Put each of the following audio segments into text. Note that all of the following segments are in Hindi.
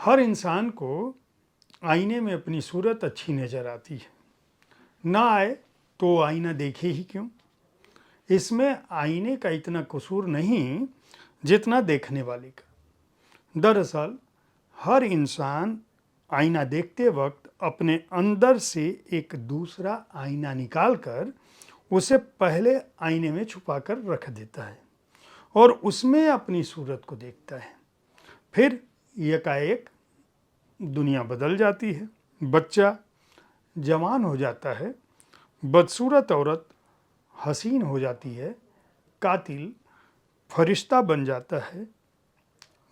हर इंसान को आईने में अपनी सूरत अच्छी नज़र आती है। ना आए तो आईना देखे ही क्यों। इसमें आईने का इतना कसूर नहीं जितना देखने वाले का। दरअसल हर इंसान आईना देखते वक्त अपने अंदर से एक दूसरा आईना निकालकर उसे पहले आईने में छुपाकर रख देता है और उसमें अपनी सूरत को देखता है। फिर एकाएक दुनिया बदल जाती है। बच्चा जवान हो जाता है, बदसूरत औरत हसीन हो जाती है, कातिल फरिश्ता बन जाता है।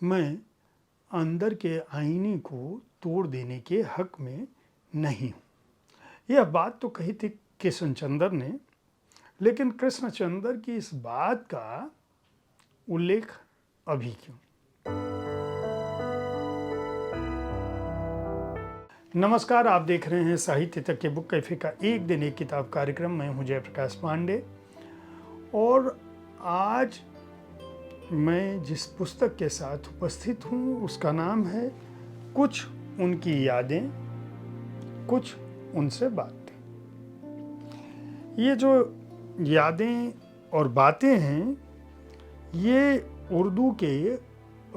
मैं अंदर के आईने को तोड़ देने के हक में नहीं हूँ। यह बात तो कही थी कृष्णचंद्र ने, लेकिन कृष्णचंद्र की इस बात का उल्लेख अभी क्यों। नमस्कार, आप देख रहे हैं साहित्य तक के बुक कैफे का एक दिन एक किताब कार्यक्रम। मैं हूं जयप्रकाश पांडे और आज मैं जिस पुस्तक के साथ उपस्थित हूं उसका नाम है कुछ उनकी यादें, कुछ उनसे बातें। ये जो यादें और बातें हैं ये उर्दू के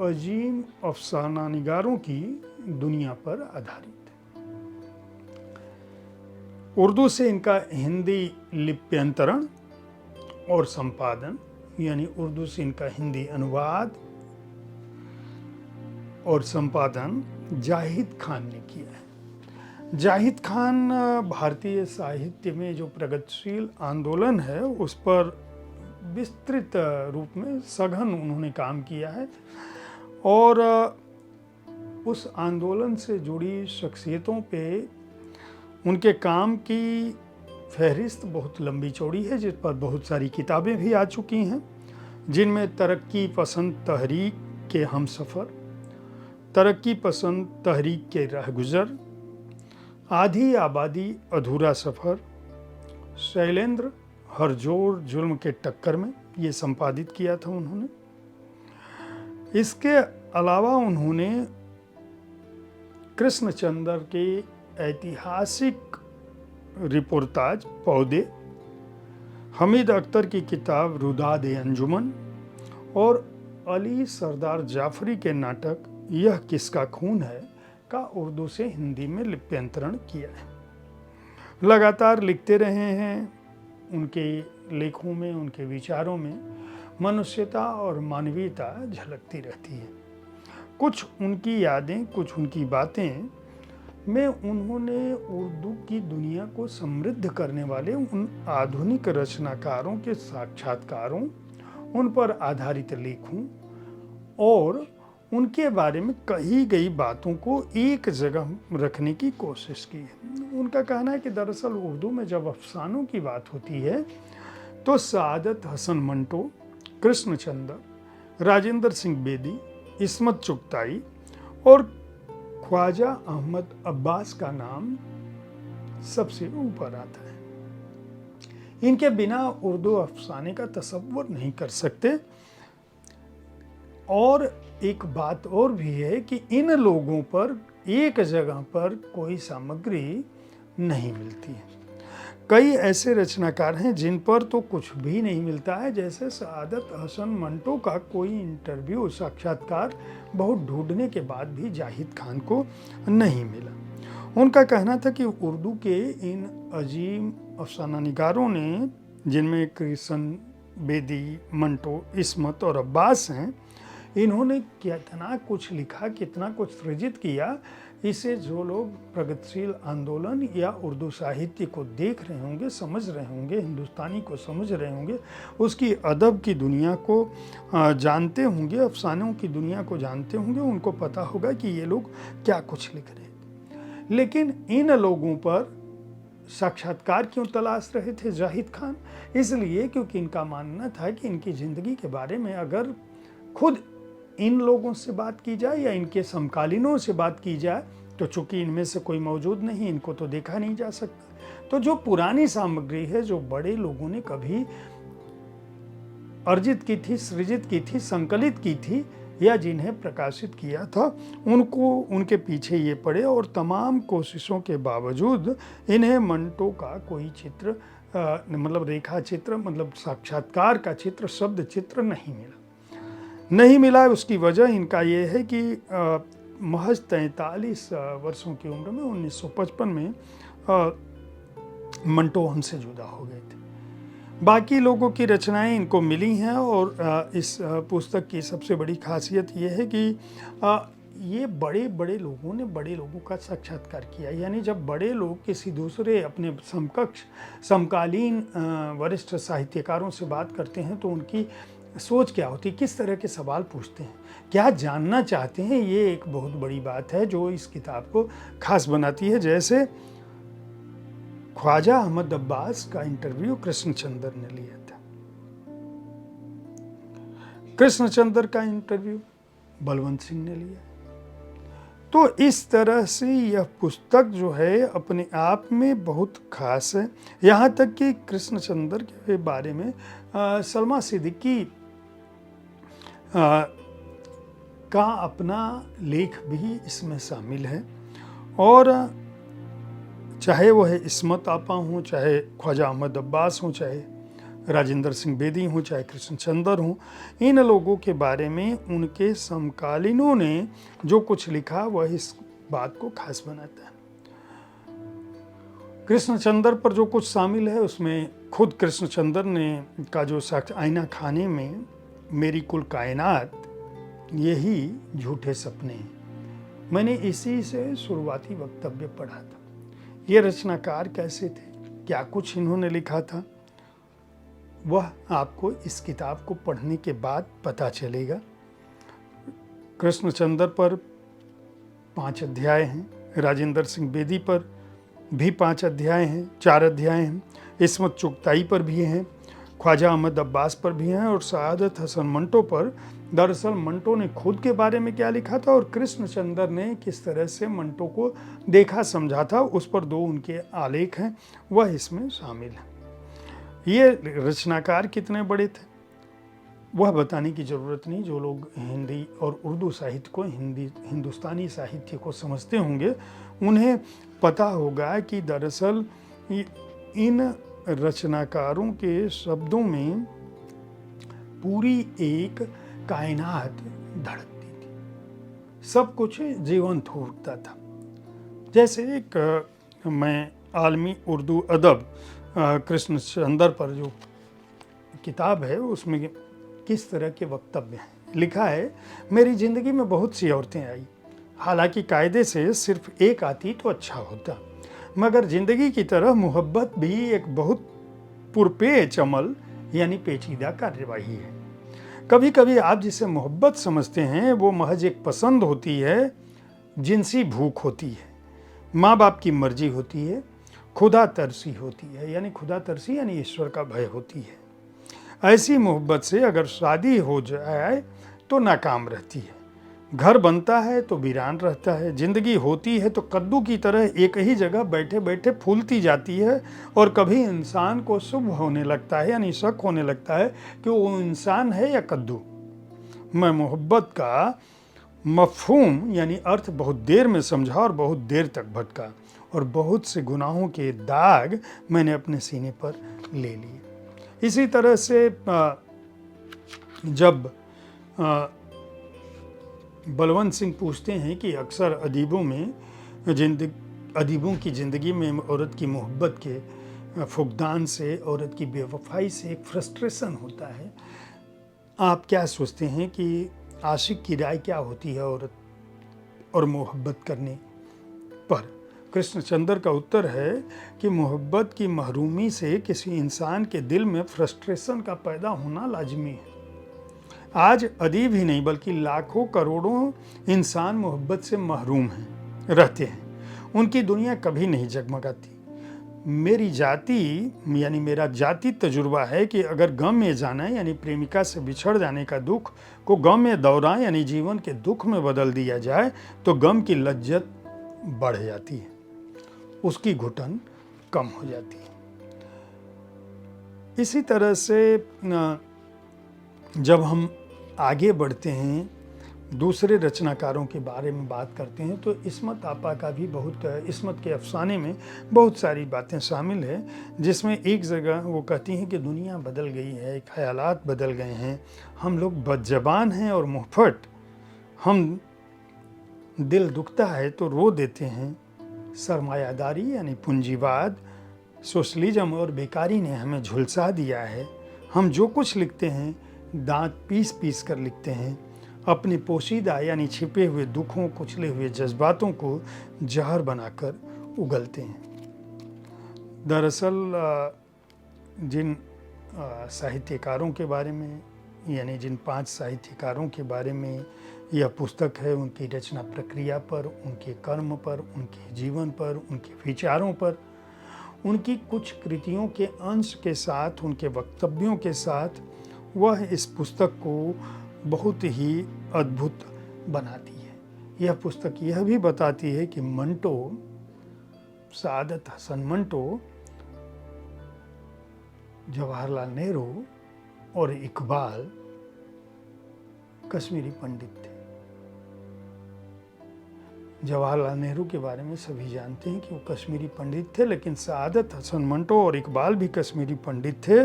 अजीम अफसाना निगारों की दुनिया पर आधारित है। उर्दू से इनका हिंदी लिप्यंतरण और संपादन, यानी उर्दू से इनका हिंदी अनुवाद और संपादन जाहिद खान ने किया है। जाहिद खान भारतीय साहित्य में जो प्रगतिशील आंदोलन है उस पर विस्तृत रूप में सघन उन्होंने काम किया है और उस आंदोलन से जुड़ी शख्सियतों पे उनके काम की फहरिस्त बहुत लंबी चौड़ी है, जिस पर बहुत सारी किताबें भी आ चुकी हैं, जिनमें तरक्की पसंद तहरीक के हमसफ़र, तरक्की पसंद तहरीक के रहगुजर, आधी आबादी अधूरा सफ़र, शैलेंद्र हर जोर जुल्म के टक्कर में, ये संपादित किया था उन्होंने। इसके अलावा उन्होंने कृष्णचंद्र के ऐतिहासिक रिपोर्टाज पौधे, हमीद अख्तर की किताब रुदाद-ए-अंजुमन और अली सरदार जाफरी के नाटक यह किसका खून है का उर्दू से हिंदी में लिप्यंतरण किया है। लगातार लिखते रहे हैं। उनके लेखों में, उनके विचारों में मनुष्यता और मानवीयता झलकती रहती है। कुछ उनकी यादें, कुछ उनकी बातें में उन्होंने उर्दू की दुनिया को समृद्ध करने वाले उन आधुनिक रचनाकारों के साक्षात्कारों, उन पर आधारित लेखों और उनके बारे में कही गई बातों को एक जगह रखने की कोशिश की है। उनका कहना है कि दरअसल उर्दू में जब अफसानों की बात होती है तो सादत हसन मंटो, कृष्णचंद्र, राजेंद्र सिंह बेदी, इस्मत चुगताई और ख्वाजा अहमद अब्बास का नाम सबसे ऊपर आता है। इनके बिना उर्दू अफसाने का तसव्वुर नहीं कर सकते। और एक बात और भी है कि इन लोगों पर एक जगह पर कोई सामग्री नहीं मिलती है। कई ऐसे रचनाकार हैं जिन पर तो कुछ भी नहीं मिलता है, जैसे सादत हसन मंटो का कोई इंटरव्यू, साक्षात्कार बहुत ढूंढने के बाद भी जाहिद खान को नहीं मिला। उनका कहना था कि उर्दू के इन अजीम अफसाना निगारों ने, जिनमें कृष्ण, बेदी, मंटो, इस्मत और अब्बास हैं, इन्होंने कितना कुछ लिखा, कितना कुछ सृजित किया। इसे जो लोग प्रगतिशील आंदोलन या उर्दू साहित्य को देख रहे होंगे, समझ रहे होंगे, हिंदुस्तानी को समझ रहे होंगे, उसकी अदब की दुनिया को जानते होंगे, अफसानों की दुनिया को जानते होंगे, उनको पता होगा कि ये लोग क्या कुछ लिख रहे हैं। लेकिन इन लोगों पर साक्षात्कार क्यों तलाश रहे थे जाहिद खान? इसलिए क्योंकि इनका मानना था कि इनकी ज़िंदगी के बारे में अगर खुद इन लोगों से बात की जाए या इनके समकालीनों से बात की जाए तो चूंकि इनमें से कोई मौजूद नहीं, इनको तो देखा नहीं जा सकता, तो जो पुरानी सामग्री है, जो बड़े लोगों ने कभी अर्जित की थी, सृजित की थी, संकलित की थी, या जिन्हें प्रकाशित किया था उनको उनके पीछे ये पड़े और तमाम कोशिशों के बावजूद इन्हें मंटो का कोई चित्र मतलब रेखा चित्र मतलब साक्षात्कार का चित्र शब्द चित्र नहीं मिला। उसकी वजह इनका ये है कि महज 43 वर्षों की उम्र में 1955 में मंटो हमसे जुदा हो गए थे। बाकी लोगों की रचनाएं इनको मिली हैं और इस पुस्तक की सबसे बड़ी खासियत ये है कि ये बड़े बड़े लोगों ने बड़े लोगों का साक्षात्कार किया। यानी जब बड़े लोग किसी दूसरे अपने समकक्ष समकालीन वरिष्ठ साहित्यकारों से बात करते हैं तो उनकी सोच क्या होती है, किस तरह के सवाल पूछते हैं, क्या जानना चाहते हैं, ये एक बहुत बड़ी बात है जो इस किताब को खास बनाती है। जैसे ख्वाजा अहमद अब्बास का इंटरव्यू कृष्णचंद्र ने लिया था, कृष्णचंद्र का इंटरव्यू बलवंत सिंह ने लिया। तो इस तरह से यह पुस्तक जो है अपने आप में बहुत खास है। यहाँ तक कि कृष्णचंद्र के बारे में सलमा सिद्दीकी का अपना लेख भी इसमें शामिल है। और चाहे वह इस्मत आपा हों, चाहे ख्वाजा अहमद अब्बास हों, चाहे राजेंद्र सिंह बेदी हों, चाहे कृष्णचंद्र हों, इन लोगों के बारे में उनके समकालीनों ने जो कुछ लिखा वह इस बात को खास बनाता है। कृष्णचंद्र पर जो कुछ शामिल है उसमें खुद कृष्णचंद्र ने का जो आईना खाने में मेरी कुल कायनात यही झूठे सपने हैं, मैंने इसी से शुरुआती वक्तव्य पढ़ा था। ये रचनाकार कैसे थे, क्या कुछ इन्होंने लिखा था, वह आपको इस किताब को पढ़ने के बाद पता चलेगा। कृष्णचंद्र पर 5 अध्याय हैं, राजेंद्र सिंह बेदी पर भी 5 अध्याय हैं, 4 अध्याय हैं, इस्मत चुगताई पर भी हैं, ख्वाजा अहमद अब्बास पर भी हैं और सआदत हसन मंटो पर। दरअसल मंटो ने खुद के बारे में क्या लिखा था और कृष्णचंद्र ने किस तरह से मंटो को देखा समझा था, उस पर 2 उनके आलेख हैं, वह इसमें शामिल है। ये रचनाकार कितने बड़े थे वह बताने की ज़रूरत नहीं। जो लोग हिंदी और उर्दू साहित्य को हिंदुस्तानी साहित्य को समझते होंगे उन्हें पता होगा कि दरअसल इन रचनाकारों के शब्दों में पूरी एक कायनात धड़कती थी, सब कुछ जीवंत हो उठता था। जैसे एक मैं आलमी उर्दू अदब कृष्णचंद्र पर जो किताब है उसमें किस तरह के वक्तव्य हैं लिखा है। मेरी ज़िंदगी में बहुत सी औरतें आई, हालांकि कायदे से सिर्फ एक आती तो अच्छा होता, मगर ज़िंदगी की तरह मोहब्बत भी एक बहुत पुरपेच अमल यानी पेचीदा कार्यवाही है। कभी कभी आप जिसे मोहब्बत समझते हैं वो महज एक पसंद होती है, जिनसी भूख होती है, माँ बाप की मर्जी होती है, खुदा तरसी होती है, यानी खुदा तरसी यानी ईश्वर का भय होती है। ऐसी मोहब्बत से अगर शादी हो जाए तो नाकाम रहती है, घर बनता है तो वीरान रहता है, जिंदगी होती है तो कद्दू की तरह एक ही जगह बैठे बैठे फूलती जाती है और कभी इंसान को शुभ होने लगता है यानी शक होने लगता है कि वो इंसान है या कद्दू। मैं मोहब्बत का मफहूम यानी अर्थ बहुत देर में समझा और बहुत देर तक भटका और बहुत से गुनाहों के दाग मैंने अपने सीने पर ले लिए। इसी तरह से जब बलवंत सिंह पूछते हैं कि अक्सर अदीबों की ज़िंदगी में औरत की मोहब्बत के फुकदान से, औरत की बेवफाई से एक फ्रस्ट्रेशन होता है, आप क्या सोचते हैं कि आशिक की राय क्या होती है औरत और मोहब्बत करने पर? कृष्णचंद्र का उत्तर है कि मोहब्बत की महरूमी से किसी इंसान के दिल में फ्रस्ट्रेशन का पैदा होना लाजमी है। आज अदीब ही नहीं बल्कि लाखों करोड़ों इंसान मोहब्बत से महरूम रहते हैं, उनकी दुनिया कभी नहीं जगमगाती। मेरा जाति तजुर्बा है कि अगर गम में जाना यानी प्रेमिका से बिछड़ जाने का दुख को गम में दौरा यानी जीवन के दुख में बदल दिया जाए तो गम की लज्जत बढ़ जाती है, उसकी घुटन कम हो जाती है। इसी तरह से जब हम आगे बढ़ते हैं दूसरे रचनाकारों के बारे में बात करते हैं तो इस्मत आपा का भी बहुत, इस्मत के अफसाने में बहुत सारी बातें शामिल हैं, जिसमें एक जगह वो कहती हैं कि दुनिया बदल गई है, ख्यालात बदल गए हैं, हम लोग बदजबान हैं और मुहफट, हम दिल दुखता है तो रो देते हैं, सरमायादारी यानी पूंजीवाद, सोशलिज्म और बेकारी ने हमें झुलसा दिया है, हम जो कुछ लिखते हैं दांत पीस पीस कर लिखते हैं, अपने पोशीदा यानी छिपे हुए दुखों, कुचले हुए जज्बातों को जहर बनाकर उगलते हैं। दरअसल जिन साहित्यकारों के बारे में, यानी जिन 5 साहित्यकारों के बारे में यह पुस्तक है, उनकी रचना प्रक्रिया पर, उनके कर्म पर, उनके जीवन पर, उनके विचारों पर, उनकी कुछ कृतियों के अंश के साथ, उनके वक्तव्यों के साथ वह इस पुस्तक को बहुत ही अद्भुत बनाती है। यह पुस्तक यह भी बताती है कि मंटो, सआदत हसन मंटो, जवाहरलाल नेहरू और इकबाल कश्मीरी पंडित थे। जवाहरलाल नेहरू के बारे में सभी जानते हैं कि वो कश्मीरी पंडित थे, लेकिन सआदत हसन मंटो और इकबाल भी कश्मीरी पंडित थे,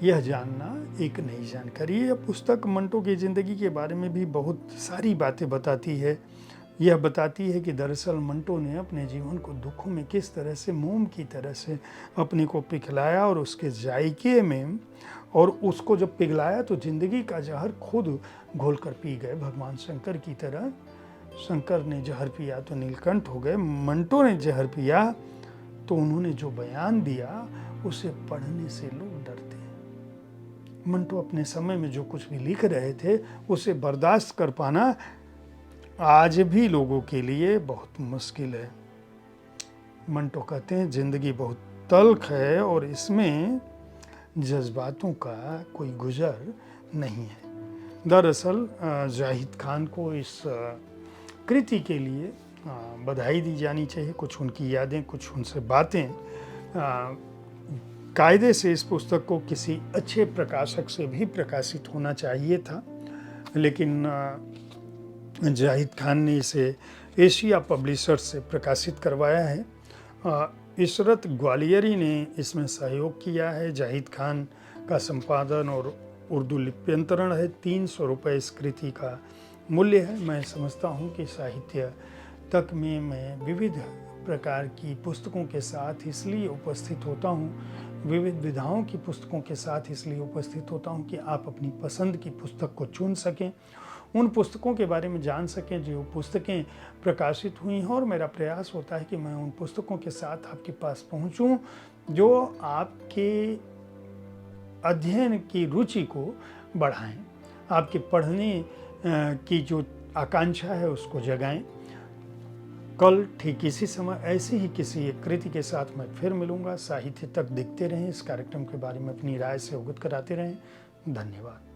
यह जानना एक नई जानकारी है। यह पुस्तक मंटो की ज़िंदगी के बारे में भी बहुत सारी बातें बताती है। यह बताती है कि दरअसल मंटो ने अपने जीवन को दुखों में किस तरह से मोम की तरह से अपने को पिघलाया और उसके जायके में, और उसको जब पिघलाया तो ज़िंदगी का जहर खुद घोल कर पी गए, भगवान शंकर की तरह। शंकर ने जहर पिया तो नीलकंठ हो गए, मंटो ने जहर पिया तो उन्होंने जो बयान दिया उसे पढ़ने से लोग डरते हैं। मंटो अपने समय में जो कुछ भी लिख रहे थे उसे बर्दाश्त कर पाना आज भी लोगों के लिए बहुत मुश्किल है। मंटो कहते हैं जिंदगी बहुत तल्ख है और इसमें जज्बातों का कोई गुजर नहीं है। दरअसल जाहिद खान को इस कृति के लिए बधाई दी जानी चाहिए। कुछ उनकी यादें, कुछ उनसे बातें, कायदे से इस पुस्तक को किसी अच्छे प्रकाशक से भी प्रकाशित होना चाहिए था, लेकिन जाहिद खान ने इसे एशिया पब्लिशर्स से प्रकाशित करवाया है। इशरत ग्वालियरी ने इसमें सहयोग किया है। जाहिद खान का संपादन और उर्दू लिप्यंतरण है। 300 रुपये इस कृति का मूल्य है। मैं समझता हूँ कि साहित्य तक में मैं विविध प्रकार की पुस्तकों के साथ इसलिए उपस्थित होता हूँ, विविध विधाओं की पुस्तकों के साथ इसलिए उपस्थित होता हूँ कि आप अपनी पसंद की पुस्तक को चुन सकें, उन पुस्तकों के बारे में जान सकें जो पुस्तकें प्रकाशित हुई हैं, और मेरा प्रयास होता है कि मैं उन पुस्तकों के साथ आपके पास पहुँचूँ जो आपके अध्ययन की रुचि को बढ़ाएं, आपके पढ़ने की जो आकांक्षा है उसको जगाएं। कल ठीक इसी समय ऐसी ही किसी एक कृति के साथ मैं फिर मिलूंगा। साहित्य तक देखते रहें। इस कार्यक्रम के बारे में अपनी राय से अवगत कराते रहें। धन्यवाद।